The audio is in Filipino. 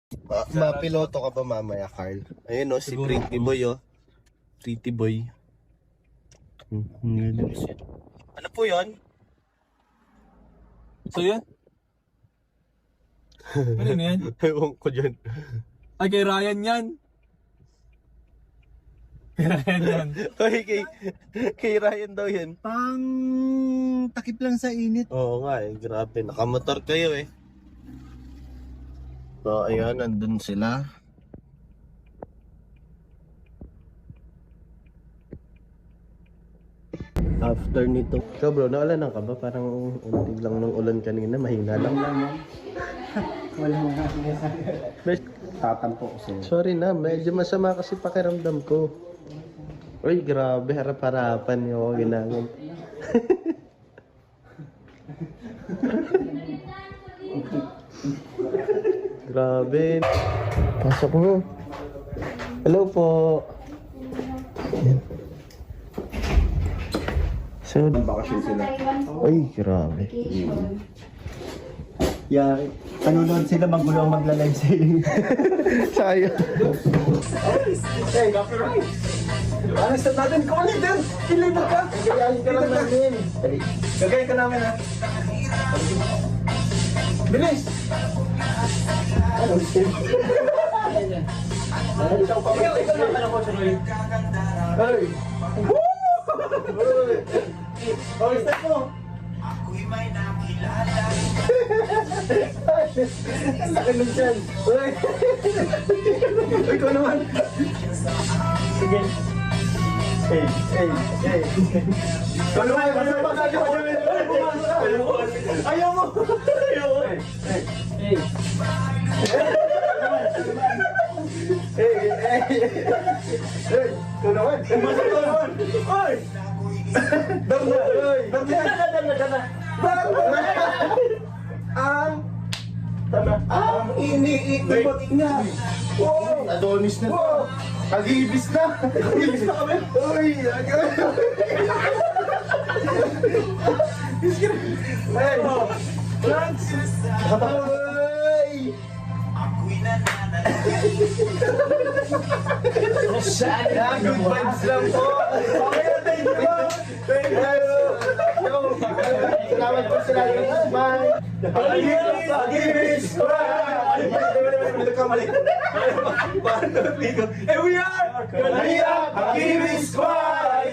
Mapiloto ka ba mamaya, Carl? Ayun o, si Pretty Boy o. Pretty Boy. Ano po yun? So yan? Ano yan? Ewan ko dyan. Ay, kay Ryan yan. Kay Ryan yan. Ay, kay Ryan daw yan. Pang takip lang sa init. Oo nga eh, grabe. Nakamotor kayo eh. So, ayan, nandun sila. After nito. Ikaw bro, naulanan ka ba? Parang untig lang ng ulan kanina, mahina lang. Walang tatampo ko sa'yo. Sorry na, medyo masama kasi pakiramdam ko. Uy, grabe, harap-harapan yung ako ginamit. Grabe. Pasok mo. Hello po. So, Bakasyon sila. ay, grabe. Yeah, nanonood sila magulo ang magla-live sa'yo. Sayang. Hey, copyright! Ano start natin? Kung ulit din! Pilipag ka! Gagayahin ka lang namin. Gagayahin ka namin ha. Bilis! Ano? Ikaw naman ako, Churoy. Hey! Woo! Oh, step mo! Ako'y may nakilala. Ang laki nun dyan. Uy! Ikaw naman. Sige. Hey, hey, hey. Ikaw naman. Ayaw mo. Ayaw mo. Hey. Hey. Hey, hey. Hey, ikaw naman. Ikaw naman. Oy! Darna! Darna! Ang iniikot niya. Wow! Adonis na. Wow! Kagibis na. Kagibis na kami. Uy! Hey! Lance! Uy! Ako'y nananay. Good vibes lang po. Okay, thank you. Thank you. Salamat po sila. Bye. And we are Kalahirap Pag-ibig Squad!